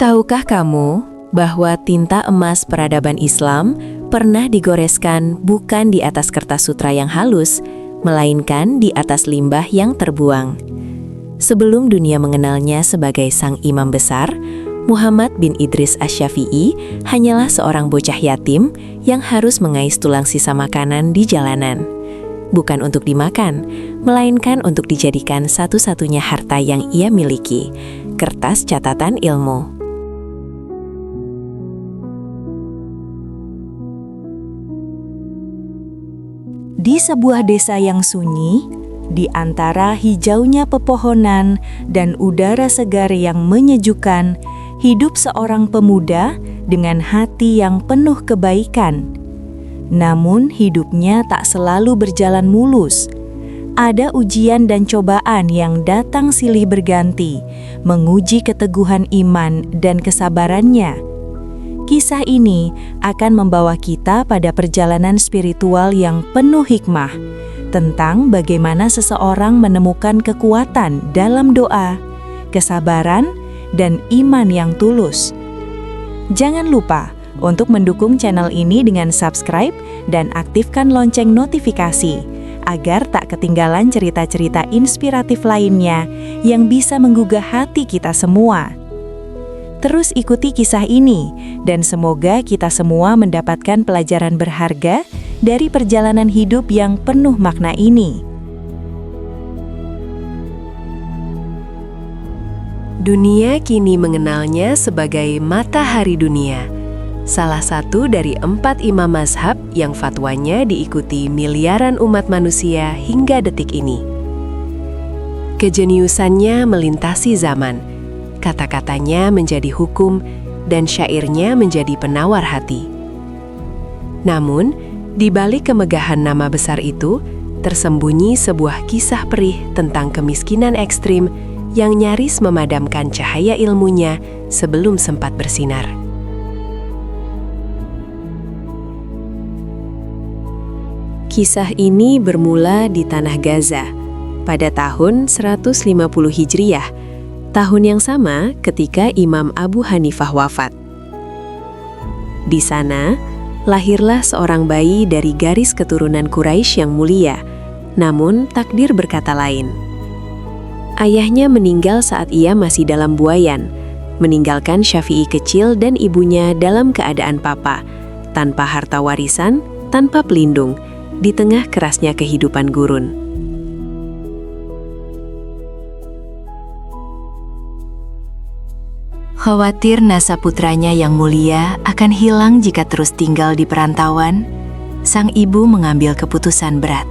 Tahukah kamu bahwa tinta emas peradaban Islam pernah digoreskan bukan di atas kertas sutra yang halus, melainkan di atas limbah yang terbuang? Sebelum dunia mengenalnya sebagai sang imam besar, Muhammad bin Idris Asy-Syafi'i hanyalah seorang bocah yatim yang harus mengais tulang sisa makanan di jalanan. Bukan untuk dimakan, melainkan untuk dijadikan satu-satunya harta yang ia miliki, kertas catatan ilmu. Di sebuah desa yang sunyi, di antara hijaunya pepohonan dan udara segar yang menyejukkan, hidup seorang pemuda dengan hati yang penuh kebaikan. Namun hidupnya tak selalu berjalan mulus. Ada ujian dan cobaan yang datang silih berganti, menguji keteguhan iman dan kesabarannya. Kisah ini akan membawa kita pada perjalanan spiritual yang penuh hikmah, tentang bagaimana seseorang menemukan kekuatan dalam doa, kesabaran, dan iman yang tulus. Jangan lupa untuk mendukung channel ini dengan subscribe dan aktifkan lonceng notifikasi, agar tak ketinggalan cerita-cerita inspiratif lainnya yang bisa menggugah hati kita semua. Terus ikuti kisah ini, dan semoga kita semua mendapatkan pelajaran berharga dari perjalanan hidup yang penuh makna ini. Dunia kini mengenalnya sebagai matahari dunia, salah satu dari 4 imam mazhab yang fatwanya diikuti miliaran umat manusia hingga detik ini. Kejeniusannya melintasi zaman, kata-katanya menjadi hukum, dan syairnya menjadi penawar hati. Namun, di balik kemegahan nama besar itu, tersembunyi sebuah kisah perih tentang kemiskinan ekstrim yang nyaris memadamkan cahaya ilmunya sebelum sempat bersinar. Kisah ini bermula di Tanah Gaza pada tahun 150 Hijriah, tahun yang sama ketika Imam Abu Hanifah wafat. Di sana, lahirlah seorang bayi dari garis keturunan Quraisy yang mulia, namun takdir berkata lain. Ayahnya meninggal saat ia masih dalam buayan, meninggalkan Syafi'i kecil dan ibunya dalam keadaan papa, tanpa harta warisan, tanpa pelindung, di tengah kerasnya kehidupan gurun. Khawatir nasab putranya yang mulia akan hilang jika terus tinggal di perantauan, sang ibu mengambil keputusan berat.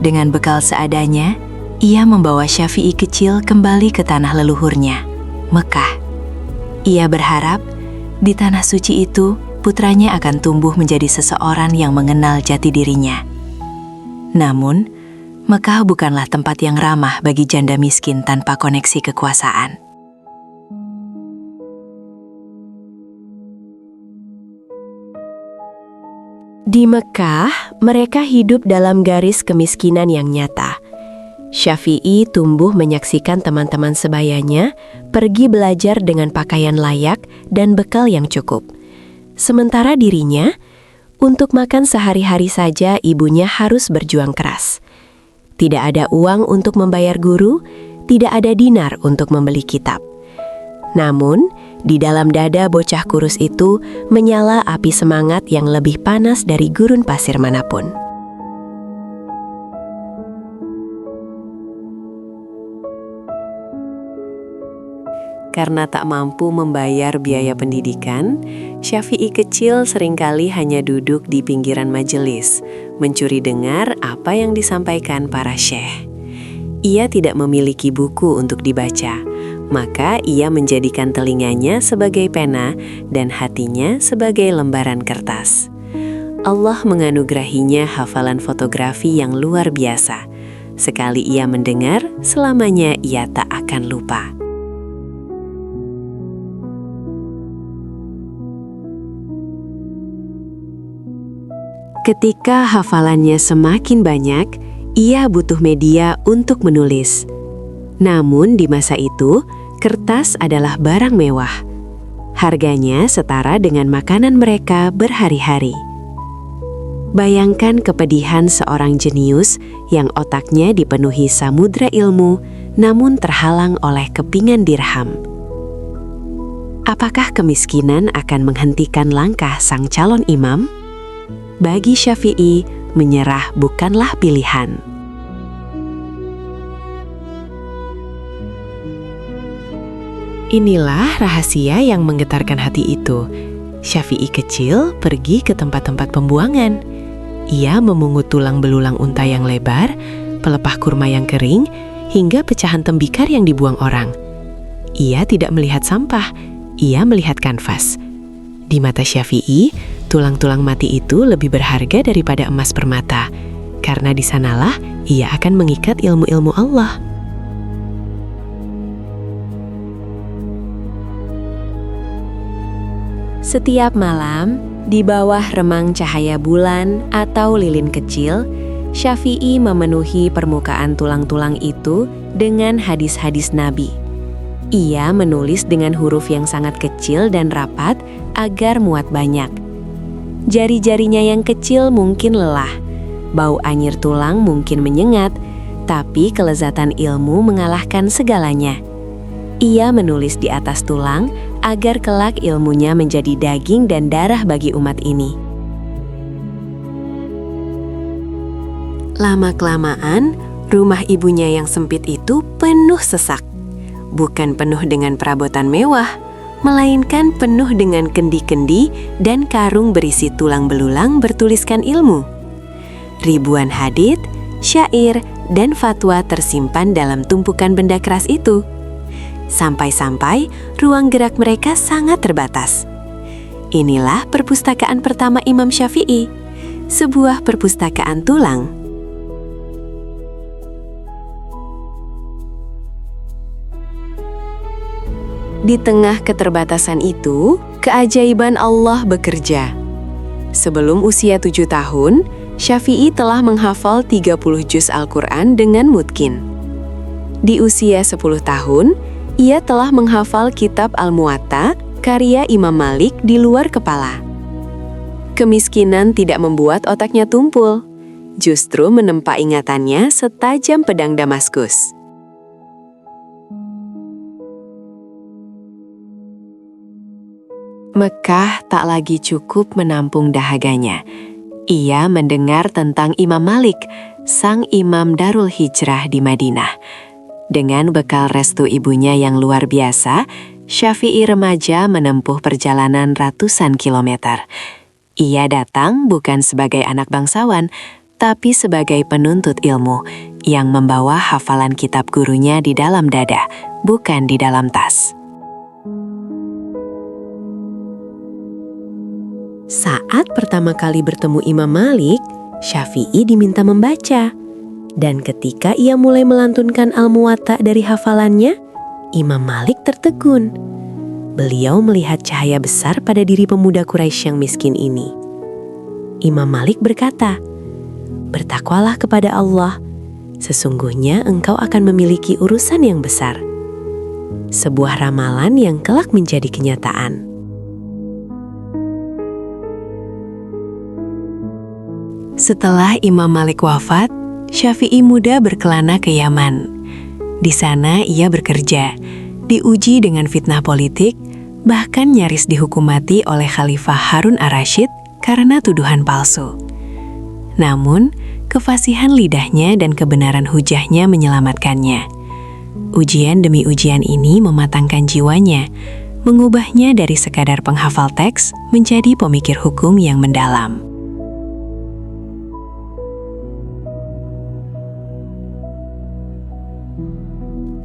Dengan bekal seadanya, ia membawa Syafi'i kecil kembali ke tanah leluhurnya, Mekah. Ia berharap di tanah suci itu putranya akan tumbuh menjadi seseorang yang mengenal jati dirinya. Namun, Mekah bukanlah tempat yang ramah bagi janda miskin tanpa koneksi kekuasaan. Di Mekah, mereka hidup dalam garis kemiskinan yang nyata. Syafi'i tumbuh menyaksikan teman-teman sebayanya pergi belajar dengan pakaian layak dan bekal yang cukup. Sementara dirinya, untuk makan sehari-hari saja ibunya harus berjuang keras. Tidak ada uang untuk membayar guru, tidak ada dinar untuk membeli kitab. Namun, di dalam dada bocah kurus itu menyala api semangat yang lebih panas dari gurun pasir manapun. Karena tak mampu membayar biaya pendidikan, Syafi'i kecil seringkali hanya duduk di pinggiran majelis, mencuri dengar apa yang disampaikan para syekh. Ia tidak memiliki buku untuk dibaca, maka ia menjadikan telinganya sebagai pena dan hatinya sebagai lembaran kertas. Allah menganugerahinya hafalan fotografi yang luar biasa. Sekali ia mendengar, selamanya ia tak akan lupa. Ketika hafalannya semakin banyak, ia butuh media untuk menulis. Namun di masa itu, kertas adalah barang mewah. Harganya setara dengan makanan mereka berhari-hari. Bayangkan kepedihan seorang jenius yang otaknya dipenuhi samudra ilmu, namun terhalang oleh kepingan dirham. Apakah kemiskinan akan menghentikan langkah sang calon imam? Bagi Syafi'i, menyerah bukanlah pilihan. Inilah rahasia yang menggetarkan hati itu. Syafi'i kecil pergi ke tempat-tempat pembuangan. Ia memungut tulang belulang unta yang lebar, pelepah kurma yang kering, hingga pecahan tembikar yang dibuang orang. Ia tidak melihat sampah, ia melihat kanvas. Di mata Syafi'i, tulang-tulang mati itu lebih berharga daripada emas permata, karena di sanalah ia akan mengikat ilmu-ilmu Allah. Setiap malam, di bawah remang cahaya bulan atau lilin kecil, Syafi'i memenuhi permukaan tulang-tulang itu dengan hadis-hadis Nabi. Ia menulis dengan huruf yang sangat kecil dan rapat agar muat banyak. Jari-jarinya yang kecil mungkin lelah, bau anyir tulang mungkin menyengat, tapi kelezatan ilmu mengalahkan segalanya. Ia menulis di atas tulang agar kelak ilmunya menjadi daging dan darah bagi umat ini. Lama-kelamaan, rumah ibunya yang sempit itu penuh sesak. Bukan penuh dengan perabotan mewah, melainkan penuh dengan kendi-kendi dan karung berisi tulang belulang bertuliskan ilmu. Ribuan hadits, syair, dan fatwa tersimpan dalam tumpukan benda keras itu. Sampai-sampai ruang gerak mereka sangat terbatas. Inilah perpustakaan pertama Imam Syafi'i, sebuah perpustakaan tulang. Di tengah keterbatasan itu, keajaiban Allah bekerja. Sebelum usia 7 tahun, Syafi'i telah menghafal 30 juz Al-Quran dengan mutkin. Di usia 10 tahun, ia telah menghafal kitab Al-Muwatta, karya Imam Malik di luar kepala. Kemiskinan tidak membuat otaknya tumpul, justru menempa ingatannya setajam pedang Damaskus. Mekah tak lagi cukup menampung dahaganya. Ia mendengar tentang Imam Malik, sang imam Darul Hijrah di Madinah. Dengan bekal restu ibunya yang luar biasa, Syafi'i remaja menempuh perjalanan ratusan kilometer. Ia datang bukan sebagai anak bangsawan, tapi sebagai penuntut ilmu yang membawa hafalan kitab gurunya di dalam dada, bukan di dalam tas. Saat pertama kali bertemu Imam Malik, Syafi'i diminta membaca. Dan ketika ia mulai melantunkan Al-Muwatta dari hafalannya, Imam Malik tertegun. Beliau melihat cahaya besar pada diri pemuda Quraisy yang miskin ini. Imam Malik berkata, "Bertakwalah kepada Allah, sesungguhnya engkau akan memiliki urusan yang besar." Sebuah ramalan yang kelak menjadi kenyataan. Setelah Imam Malik wafat, Syafi'i muda berkelana ke Yaman. Di sana ia bekerja, diuji dengan fitnah politik, bahkan nyaris dihukum mati oleh Khalifah Harun ar-Rasyid karena tuduhan palsu. Namun, kefasihan lidahnya dan kebenaran hujahnya menyelamatkannya. Ujian demi ujian ini mematangkan jiwanya, mengubahnya dari sekadar penghafal teks menjadi pemikir hukum yang mendalam.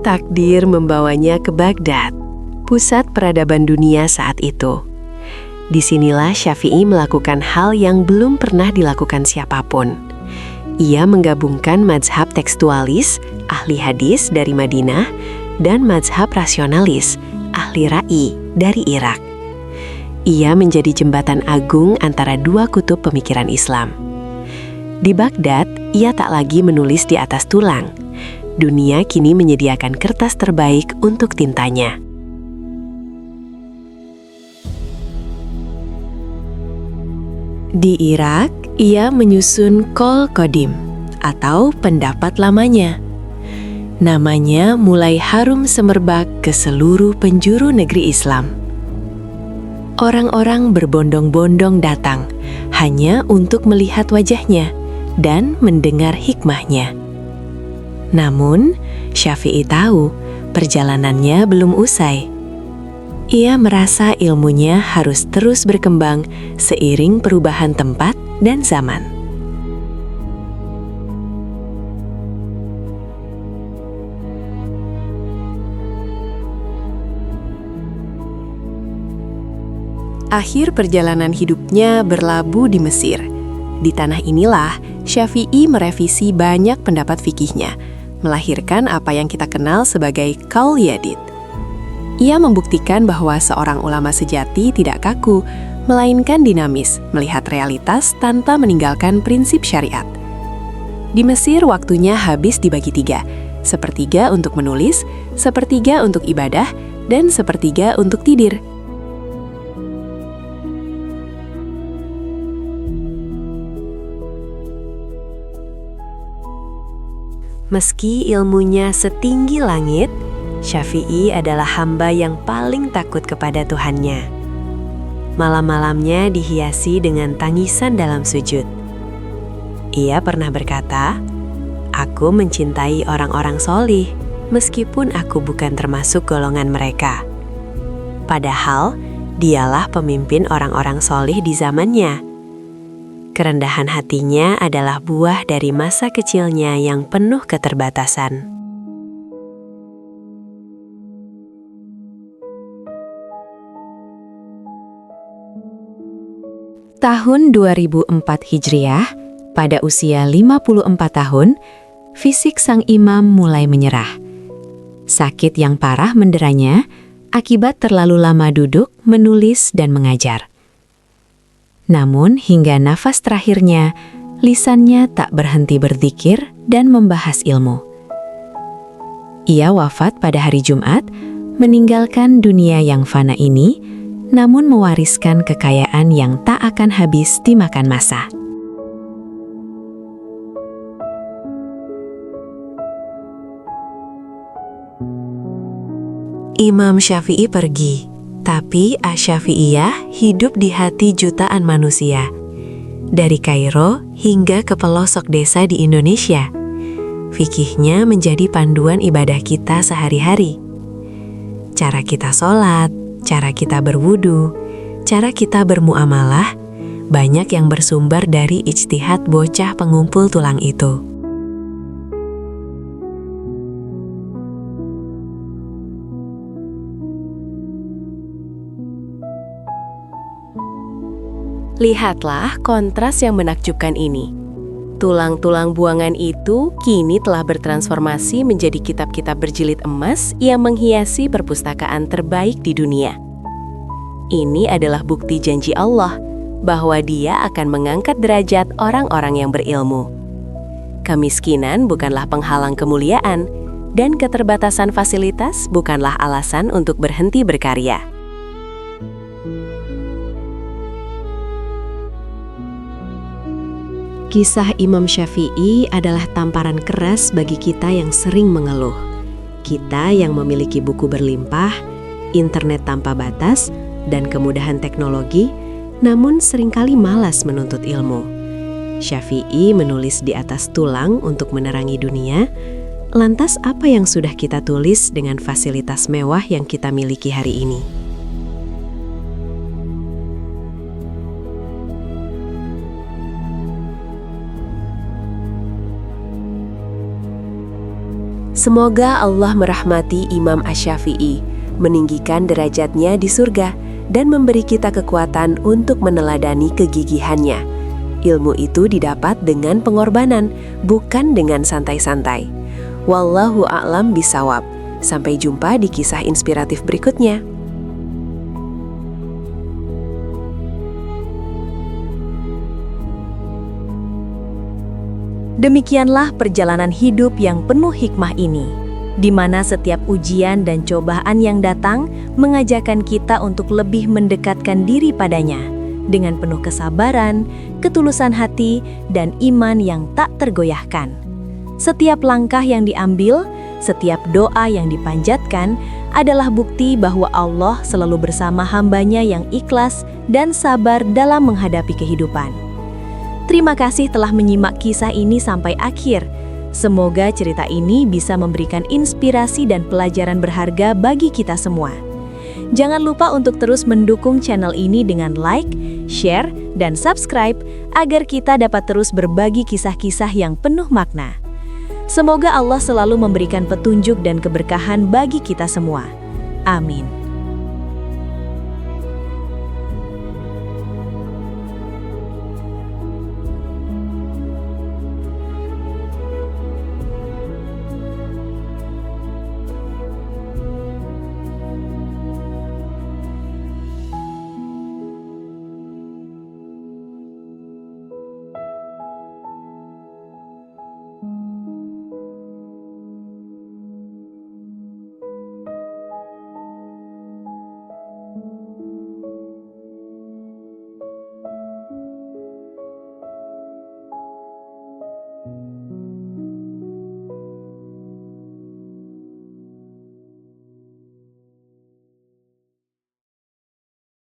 Takdir membawanya ke Baghdad, pusat peradaban dunia saat itu. Disinilah Syafi'i melakukan hal yang belum pernah dilakukan siapapun. Ia menggabungkan mazhab tekstualis, ahli hadis dari Madinah, dan mazhab rasionalis, ahli ra'i dari Irak. Ia menjadi jembatan agung antara dua kutub pemikiran Islam. Di Baghdad, ia tak lagi menulis di atas tulang. Dunia kini menyediakan kertas terbaik untuk tintanya. Di Irak, ia menyusun Qaul Qadim atau pendapat lamanya. Namanya mulai harum semerbak ke seluruh penjuru negeri Islam. Orang-orang berbondong-bondong datang hanya untuk melihat wajahnya dan mendengar hikmahnya. Namun, Syafi'i tahu perjalanannya belum usai. Ia merasa ilmunya harus terus berkembang seiring perubahan tempat dan zaman. Akhir perjalanan hidupnya berlabuh di Mesir. Di tanah inilah Syafi'i merevisi banyak pendapat fikihnya, melahirkan apa yang kita kenal sebagai Qaul Jadid. Ia membuktikan bahwa seorang ulama sejati tidak kaku, melainkan dinamis, melihat realitas tanpa meninggalkan prinsip syariat. Di Mesir waktunya habis dibagi 3, sepertiga untuk menulis, sepertiga untuk ibadah, dan sepertiga untuk tidur. Meski ilmunya setinggi langit, Syafi'i adalah hamba yang paling takut kepada Tuhannya. Malam-malamnya dihiasi dengan tangisan dalam sujud. Ia pernah berkata, "Aku mencintai orang-orang solih, meskipun aku bukan termasuk golongan mereka." Padahal, dialah pemimpin orang-orang solih di zamannya. Kerendahan hatinya adalah buah dari masa kecilnya yang penuh keterbatasan. Tahun 2004 Hijriah, pada usia 54 tahun, fisik sang imam mulai menyerah. Sakit yang parah menderanya akibat terlalu lama duduk, menulis, dan mengajar. Namun hingga nafas terakhirnya, lisannya tak berhenti berzikir dan membahas ilmu. Ia wafat pada hari Jumat, meninggalkan dunia yang fana ini, namun mewariskan kekayaan yang tak akan habis dimakan masa. Imam Syafi'i pergi, tapi Asy-Syafi'iyah hidup di hati jutaan manusia. Dari Kairo hingga ke pelosok desa di Indonesia, fikihnya menjadi panduan ibadah kita sehari-hari. Cara kita sholat, cara kita berwudu, cara kita bermuamalah, banyak yang bersumber dari ijtihad bocah pengumpul tulang itu. Lihatlah kontras yang menakjubkan ini. Tulang-tulang buangan itu kini telah bertransformasi menjadi kitab-kitab berjilid emas yang menghiasi perpustakaan terbaik di dunia. Ini adalah bukti janji Allah bahwa Dia akan mengangkat derajat orang-orang yang berilmu. Kemiskinan bukanlah penghalang kemuliaan, dan keterbatasan fasilitas bukanlah alasan untuk berhenti berkarya. Kisah Imam Syafi'i adalah tamparan keras bagi kita yang sering mengeluh. Kita yang memiliki buku berlimpah, internet tanpa batas, dan kemudahan teknologi, namun seringkali malas menuntut ilmu. Syafi'i menulis di atas tulang untuk menerangi dunia. Lantas apa yang sudah kita tulis dengan fasilitas mewah yang kita miliki hari ini? Semoga Allah merahmati Imam Asy-Syafi'i, meninggikan derajatnya di surga, dan memberi kita kekuatan untuk meneladani kegigihannya. Ilmu itu didapat dengan pengorbanan, bukan dengan santai-santai. Wallahu a'lam bishawab. Sampai jumpa di kisah inspiratif berikutnya. Demikianlah perjalanan hidup yang penuh hikmah ini, di mana setiap ujian dan cobaan yang datang mengajarkan kita untuk lebih mendekatkan diri padanya dengan penuh kesabaran, ketulusan hati, dan iman yang tak tergoyahkan. Setiap langkah yang diambil, setiap doa yang dipanjatkan adalah bukti bahwa Allah selalu bersama hambanya yang ikhlas dan sabar dalam menghadapi kehidupan. Terima kasih telah menyimak kisah ini sampai akhir. Semoga cerita ini bisa memberikan inspirasi dan pelajaran berharga bagi kita semua. Jangan lupa untuk terus mendukung channel ini dengan like, share, dan subscribe agar kita dapat terus berbagi kisah-kisah yang penuh makna. Semoga Allah selalu memberikan petunjuk dan keberkahan bagi kita semua. Amin.